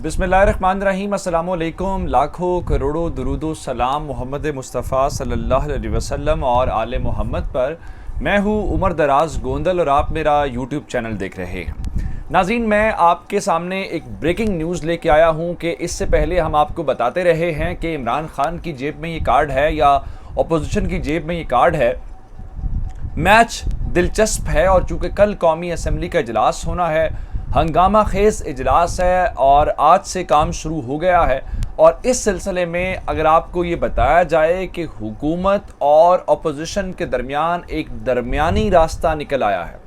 बिस्मिल्लाहिर्रहमानिर्रहीम, अस्सलाम वालेकुम। लाखों करोड़ों दुरूदो सलाम मोहम्मद मुस्तफ़ा सल्लल्लाहु अलैहि वसल्लम और आले मोहम्मद पर। मैं हूँ उमर दराज गोंदल और आप मेरा यूट्यूब चैनल देख रहे हैं। नाज़रीन, मैं आपके सामने एक ब्रेकिंग न्यूज़ लेके आया हूँ कि इससे पहले हम आपको बताते रहे हैं कि इमरान खान की जेब में ये कार्ड है या अपोजिशन की जेब में ये कार्ड है। मैच दिलचस्प है और चूँकि कल कौमी असम्बली का इजलास होना है, हंगामा खेज इजलास है और आज से काम शुरू हो गया है। और इस सिलसिले में अगर आपको ये बताया जाए कि हुकूमत और अपोजिशन के दरमियान एक दरमियानी रास्ता निकल आया है,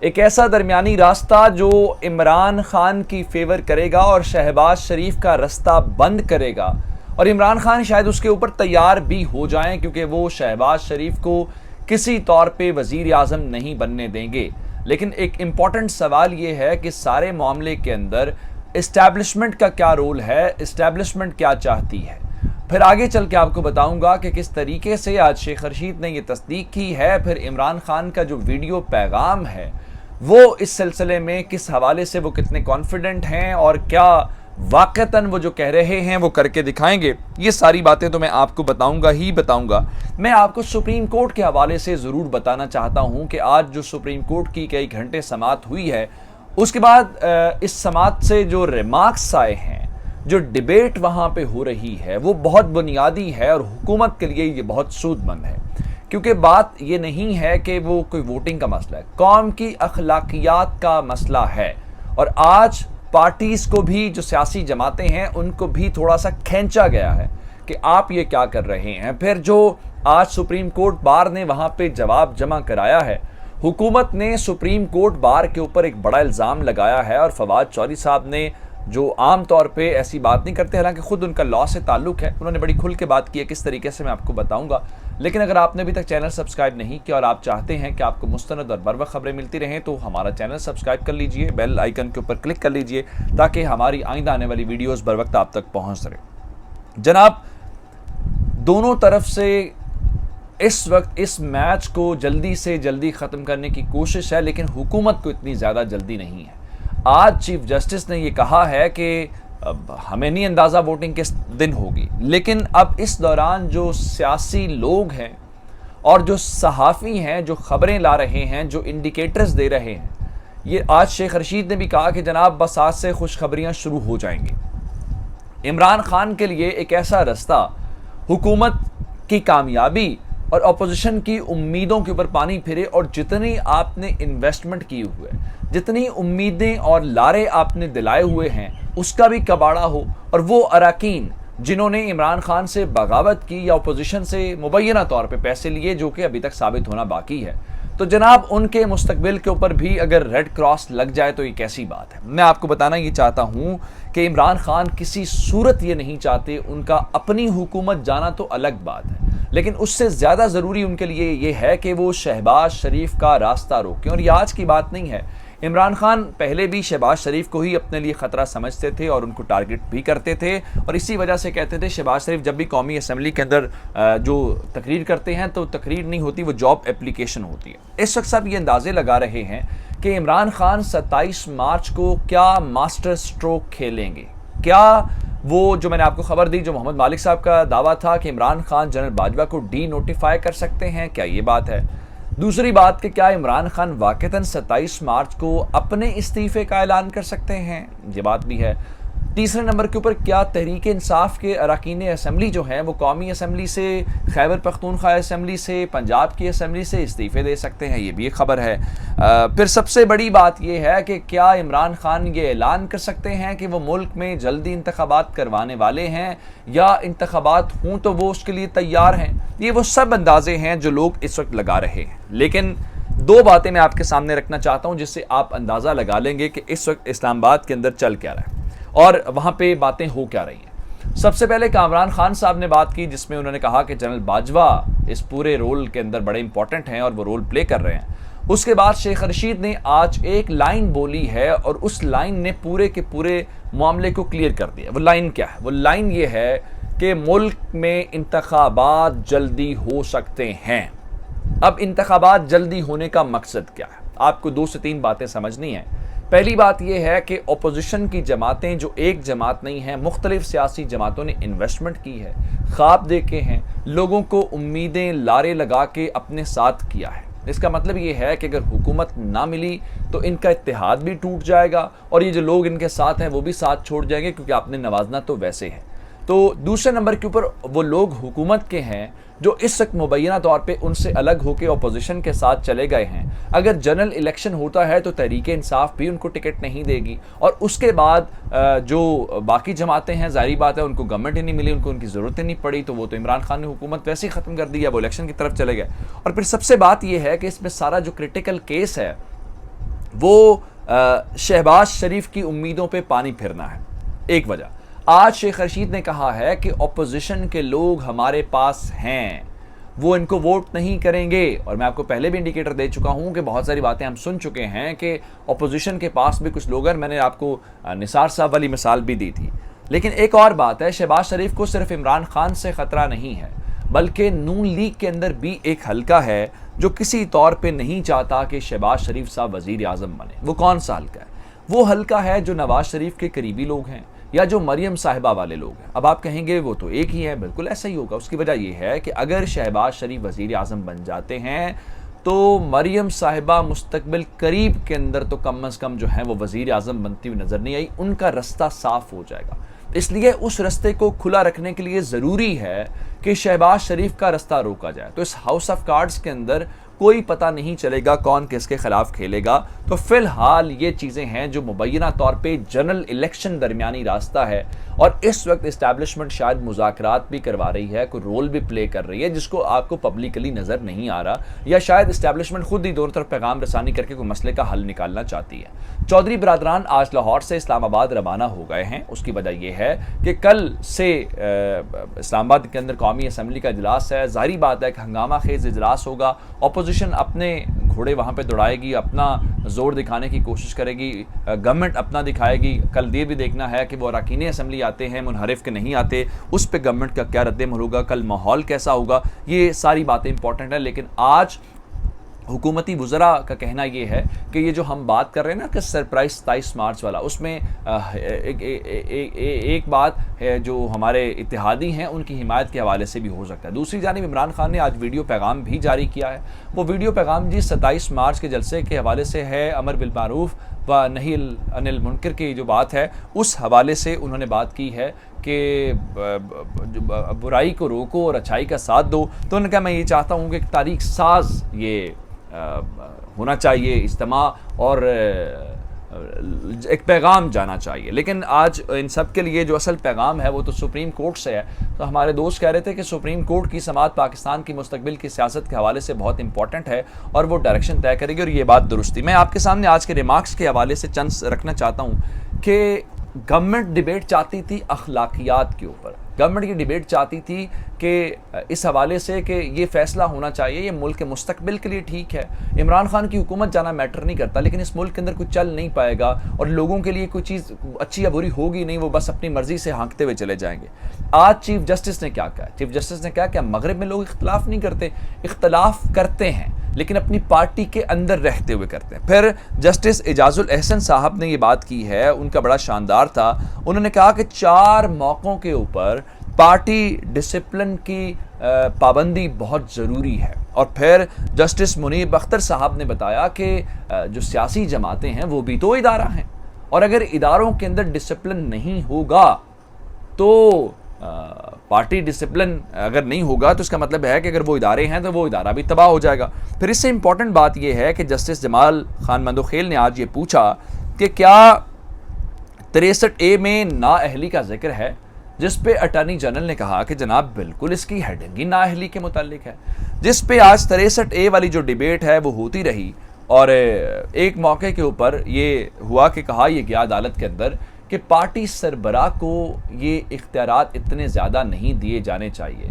एक ऐसा दरमियानी रास्ता जो इमरान खान की फेवर करेगा और शहबाज शरीफ का रास्ता बंद करेगा, और इमरान खान शायद उसके ऊपर तैयार भी हो जाएं क्योंकि वो शहबाज शरीफ को किसी तौर पे वज़ीर आज़म नहीं बनने देंगे। लेकिन एक इम्पॉर्टेंट सवाल ये है कि सारे मामले के अंदर इस्टेब्लिशमेंट का क्या रोल है, इस्टेब्लिशमेंट क्या चाहती है। फिर आगे चल के आपको बताऊंगा कि किस तरीके से आज शेख रशीद ने ये तस्दीक की है। फिर इमरान खान का जो वीडियो पैगाम है वो इस सिलसिले में किस हवाले से वो कितने कॉन्फिडेंट हैं और क्या वाक़तन वो जो कह रहे हैं वो करके दिखाएंगे। ये सारी बातें तो मैं आपको बताऊंगा। मैं आपको सुप्रीम कोर्ट के हवाले से ज़रूर बताना चाहता हूं कि आज जो सुप्रीम कोर्ट की कई घंटे समाअत हुई है, उसके बाद इस समाअत से जो रिमार्क्स आए हैं, जो डिबेट वहां पे हो रही है, वो बहुत बुनियादी है और हुकूमत के लिए ये बहुत सूदमंद है। क्योंकि बात ये नहीं है कि वो कोई वोटिंग का मसला है, कौम की अखलाकियात का मसला है। और आज पार्टीज़ को भी, जो सियासी जमातें हैं, उनको भी थोड़ा सा खींचा गया है कि आप ये क्या कर रहे हैं। फिर जो आज सुप्रीम कोर्ट बार ने वहाँ पे जवाब जमा कराया है, हुकूमत ने सुप्रीम कोर्ट बार के ऊपर एक बड़ा इल्ज़ाम लगाया है। और फवाद चौधरी साहब ने, जो आम तौर पे ऐसी बात नहीं करते, हालांकि ख़ुद उनका लॉ से ताल्लुक़ है, उन्होंने बड़ी खुल के बात की है। किस तरीके से मैं आपको बताऊंगा। लेकिन अगर आपने अभी तक चैनल सब्सक्राइब नहीं किया और आप चाहते हैं कि आपको मुस्तनद और बरवक्त खबरें मिलती रहें, तो हमारा चैनल सब्सक्राइब कर लीजिए, बेल आइकन के ऊपर क्लिक कर लीजिए ताकि हमारी आइंदा आने वाली वीडियोज़ बर वक्त आप तक पहुँच सके। जनाब, दोनों तरफ से इस वक्त इस मैच को जल्दी से जल्दी ख़त्म करने की कोशिश है, लेकिन हुकूमत को इतनी ज़्यादा जल्दी नहीं है। आज चीफ जस्टिस ने ये कहा है कि हमें नहीं अंदाज़ा वोटिंग किस दिन होगी, लेकिन अब इस दौरान जो सियासी लोग हैं और जो सहाफ़ी हैं, जो ख़बरें ला रहे हैं, जो इंडिकेटर्स दे रहे हैं, ये आज शेख रशीद ने भी कहा कि जनाब बस आज से खुशखबरियाँ शुरू हो जाएंगी। इमरान खान के लिए एक ऐसा रास्ता हुकूमत की कामयाबी और अपोजिशन की उम्मीदों के ऊपर पानी फिरे, और जितनी आपने इन्वेस्टमेंट की हुई है, जितनी उम्मीदें और लारे आपने दिलाए हुए हैं, उसका भी कबाड़ा हो। और वो अरकान जिन्होंने इमरान खान से बगावत की या अपोजिशन से मुबैना तौर पे पैसे लिए, जो कि अभी तक साबित होना बाकी है, तो जनाब उनके मुस्तकबिल के ऊपर भी अगर रेड क्रॉस लग जाए तो ये कैसी बात है। मैं आपको बताना ये चाहता हूँ कि इमरान खान किसी सूरत ये नहीं चाहते, उनका अपनी हुकूमत जाना तो अलग बात है, लेकिन उससे ज़्यादा ज़रूरी उनके लिए ये है कि वो शहबाज शरीफ का रास्ता रोकें। और ये आज की बात नहीं है, इमरान खान पहले भी शहबाज शरीफ को ही अपने लिए ख़तरा समझते थे और उनको टारगेट भी करते थे, और इसी वजह से कहते थे शहबाज शरीफ जब भी कौमी असम्बली के अंदर जो तकरीर करते हैं तो तकरीर नहीं होती, वो जॉब एप्लीकेशन होती है। इस वक्त सब ये अंदाज़े लगा रहे हैं कि इमरान खान 27 मार्च को क्या मास्टर स्ट्रोक खेलेंगे। क्या वो जो मैंने आपको खबर दी, जो मोहम्मद मालिक साहब का दावा था कि इमरान खान जनरल बाजवा को डी नोटिफाई कर सकते हैं, क्या ये बात है? दूसरी बात कि क्या इमरान खान वाक़तन 27 मार्च को अपने इस्तीफ़े का ऐलान कर सकते हैं, ये बात भी है। तीसरे नंबर के ऊपर क्या तहरीक इंसाफ के अरकान असम्बली जो हैं वो कौमी असम्बली से, खैबर पख्तूनख्वा असम्बली से, पंजाब की असम्बली से इस्तीफ़े दे सकते हैं, ये भी एक ख़बर है। फिर सबसे बड़ी बात यह है कि क्या इमरान खान ये ऐलान कर सकते हैं कि वो मुल्क में जल्दी इंतखाबात करवाने वाले हैं, या इंतखाबात हों तो वो उसके लिए तैयार हैं। ये वो सब अंदाज़े हैं जो लोग इस वक्त लगा रहे हैं। लेकिन दो बातें मैं आपके सामने रखना चाहता हूँ जिससे आप अंदाज़ा लगा लेंगे कि इस वक्त इस्लामाबाद के अंदर चल क्या रहा है और वहाँ पे बातें हो क्या रही हैं। सबसे पहले कामरान खान साहब ने बात की जिसमें उन्होंने कहा कि जनरल बाजवा इस पूरे रोल के अंदर बड़े इंपॉर्टेंट हैं और वो रोल प्ले कर रहे हैं। उसके बाद शेख रशीद ने आज एक लाइन बोली है और उस लाइन ने पूरे के पूरे मामले को क्लियर कर दिया। वो लाइन क्या है? वो लाइन ये है कि मुल्क में इंतखाबात जल्दी हो सकते हैं। अब इंतखाबात जल्दी होने का मकसद क्या है? आपको 2 से 3 बातें समझनी है पहली बात यह है कि अपोजिशन की जमातें जो एक जमात नहीं है, मुख्तलिफ सियासी जमातों ने इन्वेस्टमेंट की है, ख्वाब देखे हैं, लोगों को उम्मीदें लारे लगा के अपने साथ किया है। इसका मतलब ये है कि अगर हुकूमत ना मिली तो इनका इत्तेहाद भी टूट जाएगा और ये जो लोग इनके साथ हैं वो भी साथ छोड़ जाएंगे, क्योंकि आपने नवाजना तो वैसे है। तो दूसरे नंबर के ऊपर वो लोग हुकूमत के हैं जो इस वक्त मुबैना तौर पे उनसे अलग होकर अपोजिशन के साथ चले गए हैं। अगर जनरल इलेक्शन होता है तो तहरीक इंसाफ भी उनको टिकट नहीं देगी, और उसके बाद जो बाकी जमातें हैं, जाहिर बात है उनको गवर्नमेंट ही नहीं मिली, उनको उनकी ज़रूरत ही नहीं पड़ी, तो वो तो इमरान खान ने हुकूमत वैसे ही ख़त्म कर दी, वो इलेक्शन की तरफ चले गए। और फिर सबसे बात यह है कि इसमें सारा जो क्रिटिकल केस है वो शहबाज शरीफ की उम्मीदों पर पानी फिरना है। एक वजह, आज शेख रशीद ने कहा है कि अपोजिशन के लोग हमारे पास हैं, वो इनको वोट नहीं करेंगे। और मैं आपको पहले भी इंडिकेटर दे चुका हूं कि बहुत सारी बातें हम सुन चुके हैं कि अपोजिशन के पास भी कुछ लोग हैं। मैंने आपको निसार साहब वाली मिसाल भी दी थी। लेकिन एक और बात है, शहबाज शरीफ को सिर्फ इमरान खान से ख़तरा नहीं है, बल्कि नून लीग के अंदर भी एक हल्का है जो किसी तौर पर नहीं चाहता कि शहबाज शरीफ साहब वज़ीर आज़म बने। वो कौन सा हल्का है? वो हल्का है जो नवाज शरीफ के करीबी लोग हैं या जो मरियम साहिबा वाले लोग हैं। अब आप कहेंगे वो तो एक ही है, बिल्कुल ऐसा ही होगा। उसकी वजह यह है कि अगर शहबाज शरीफ वज़ीर आज़म बन जाते हैं तो मरियम साहिबा मुस्तकबिल करीब के अंदर तो कम अज़ कम जो है वो वज़ीर आज़म बनती हुई नज़र नहीं आई, उनका रास्ता साफ हो जाएगा। इसलिए उस रास्ते को खुला रखने के लिए ज़रूरी है कि शहबाज शरीफ का रास्ता रोका जाए। तो इस हाउस ऑफ कार्ड्स के अंदर कोई पता नहीं चलेगा कौन किसके खिलाफ खेलेगा। तो फिलहाल ये चीज़ें हैं जो मुबैना तौर पे जनरल इलेक्शन दरमियानी रास्ता है, और इस वक्त इस्टेब्लिशमेंट शायद मुज़ाकरात भी करवा रही है, कोई रोल भी प्ले कर रही है जिसको आपको पब्लिकली नज़र नहीं आ रहा, या शायद इस्टेब्लिशमेंट खुद ही दोनों तरफ पैगाम रसानी करके कोई मसले का हल निकालना चाहती है। चौधरी बरादरान आज लाहौर से इस्लामाबाद रवाना हो गए हैं। उसकी वजह यह है कि कल से इस्लामाबाद के अंदर कौमी असम्बली का इजलास है। जाहिर बात है कि हंगामा खेज इजलास होगा, अपोजिशन अपने घोड़े वहाँ पे दौड़ाएगी, अपना जोर दिखाने की कोशिश करेगी, गवर्नमेंट अपना दिखाएगी। कल ये भी देखना है कि वो अरकान असम्बली आते हैं मुनहरिफ के नहीं आते, उस पर गवर्नमेंट का क्या रद्द-ए-अमल होगा, कल माहौल कैसा होगा, ये सारी बातें इंपॉर्टेंट है। लेकिन आज हुकूमती वज़रा का कहना यह है कि ये जो हम बात कर रहे हैं ना कि सरप्राइज 27 मार्च वाला, उसमें एक बात है जो हमारे इत्तेहादी हैं उनकी हिमायत के हवाले से भी हो सकता है। दूसरी जानिब इमरान खान ने आज वीडियो पैगाम भी जारी किया है। वो वीडियो पैगाम जी 27 मार्च के जलसे के हवाले से है। अमर बिल मारूफ व नही अनिल मुनकर की जो बात है उस हवाले से उन्होंने बात की है कि बुराई को रोको और अच्छाई का साथ दो। तो उन्होंने कहा मैं ये चाहता हूँ कि तारीख साज ये होना चाहिए इज्तिमा, और एक पैगाम जाना चाहिए। लेकिन आज इन सब के लिए जो असल पैगाम है वो तो सुप्रीम कोर्ट से है। तो हमारे दोस्त कह रहे थे कि सुप्रीम कोर्ट की समाअत पाकिस्तान की मुस्तकबिल की सियासत के हवाले से बहुत इंपॉर्टेंट है और वो डायरेक्शन तय करेगी, और ये बात दुरुस्ती। मैं आपके सामने आज के रिमार्क्स के हवाले से चंद रखना चाहता हूँ कि गवर्नमेंट डिबेट चाहती थी अखलाकियात के ऊपर। गवर्नमेंट की डिबेट चाहती थी कि इस हवाले से कि ये फैसला होना चाहिए, ये मुल्क के मुस्तकबिल के लिए ठीक है। इमरान खान की हुकूमत जाना मैटर नहीं करता, लेकिन इस मुल्क के अंदर कुछ चल नहीं पाएगा और लोगों के लिए कोई चीज़ अच्छी या बुरी होगी नहीं, वो बस अपनी मर्जी से हाँकते हुए चले जाएंगे। आज चीफ जस्टिस ने क्या कहा? चीफ जस्टिस ने कहा कि मगरिब में लोग इख्तलाफ नहीं करते, इख्तलाफ करते हैं लेकिन अपनी पार्टी के अंदर रहते हुए करते हैं। फिर जस्टिस एजाजुल एहसन साहब ने ये बात की है, उनका बड़ा शानदार था। उन्होंने कहा कि 4 मौक़ों के ऊपर पार्टी डिसिप्लिन की पाबंदी बहुत ज़रूरी है। और फिर जस्टिस मुनीब अख्तर साहब ने बताया कि जो सियासी जमातें हैं वो भी तो इदारा हैं, और अगर इदारों के अंदर डिसिप्लिन नहीं होगा तो पार्टी डिसिप्लिन अगर नहीं होगा तो इसका मतलब है कि अगर वो इदारे हैं तो वो इदारा भी तबाह हो जाएगा। फिर इससे इंपॉर्टेंट बात यह है कि जस्टिस जमाल खान मंदोखेल ने आज ये पूछा कि क्या 63A में नाअहली का जिक्र है, जिस पे अटॉर्नी जनरल ने कहा कि जनाब बिल्कुल इसकी हेडिंग ही नाअहली के मुतालिक है। जिस पे आज 63A वाली जो डिबेट है वो होती रही, और एक मौके के ऊपर ये हुआ कि कहा यह गया अदालत के अंदर कि पार्टी सरबराह को ये इख्तियारात इतने ज़्यादा नहीं दिए जाने चाहिए।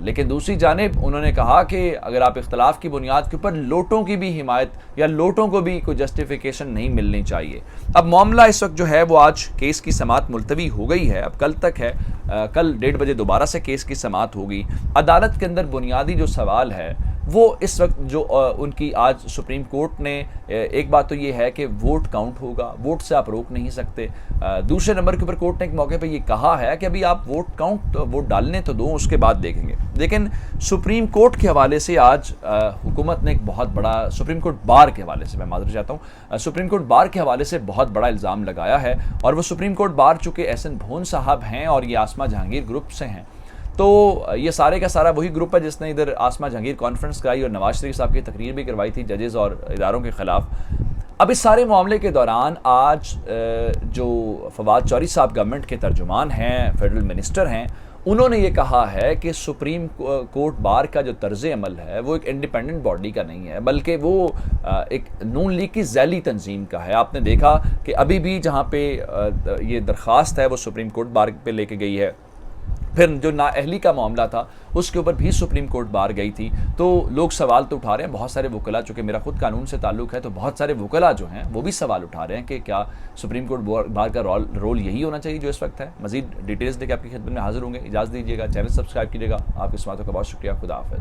लेकिन दूसरी जानिब उन्होंने कहा कि अगर आप इख्तलाफ की बुनियाद के ऊपर लोटों की भी हिमायत या लोटों को भी कोई जस्टिफिकेशन नहीं मिलनी चाहिए। अब मामला इस वक्त जो है वो आज केस की समाअत मुलतवी हो गई है, अब कल तक है। कल 1:30 बजे दोबारा से केस की समाअत होगी। अदालत के अंदर बुनियादी जो सवाल है वो इस वक्त जो उनकी आज सुप्रीम कोर्ट ने एक बात तो ये है कि वोट काउंट होगा, वोट से आप रोक नहीं सकते। दूसरे नंबर के ऊपर कोर्ट ने एक मौके पे ये कहा है कि अभी आप वोट डालने तो दो, उसके बाद देखेंगे। लेकिन सुप्रीम कोर्ट के हवाले से आज हुकूमत ने एक बहुत बड़ा, सुप्रीम कोर्ट बार के हवाले से मैं माजूर चाहता हूँ, सुप्रीम कोर्ट बार के हवाले से बहुत बड़ा इल्ज़ाम लगाया है। और वो सुप्रीम कोर्ट बार चूँकि एहसन भोन साहब हैं और ये आसमा जहांगीर ग्रुप से हैं, तो ये सारे का सारा वही ग्रुप है जिसने इधर आसमा जहांगीर कॉन्फ्रेंस कराई और नवाज शरीफ साहब की तकरीर भी करवाई थी जजेस और इदारों के ख़िलाफ़। अब इस सारे मामले के दौरान आज जो फवाद चौधरी साहब गवर्नमेंट के तर्जुमान हैं, फेडरल मिनिस्टर हैं, उन्होंने ये कहा है कि सुप्रीम कोर्ट बार का जो तर्ज अमल है वो एक इंडिपेंडेंट बॉडी का नहीं है, बल्कि वो एक नून लीग की ज़ैली तंजीम का है। आपने देखा कि अभी भी जहाँ पे ये दरख्वास्त है वो सुप्रीम कोर्ट बार पे लेके गई है, फिर जो नाअहली का मामला था उसके ऊपर भी सुप्रीम कोर्ट बार गई थी। तो लोग सवाल तो उठा रहे हैं, बहुत सारे वकला, चूँकि मेरा खुद कानून से ताल्लुक़ है तो बहुत सारे वकला जो हैं वो भी सवाल उठा रहे हैं कि क्या सुप्रीम कोर्ट बार का रोल यही होना चाहिए जो इस वक्त है। मज़ीद डिटेल्स लेकर आपकी खिदमत में हाजिर होंगे। इजाज़त दीजिएगा, चैनल सब्सक्राइब कीजिएगा। आपकी समातों का बहुत शुक्रिया। खुदा हाफ़िज़।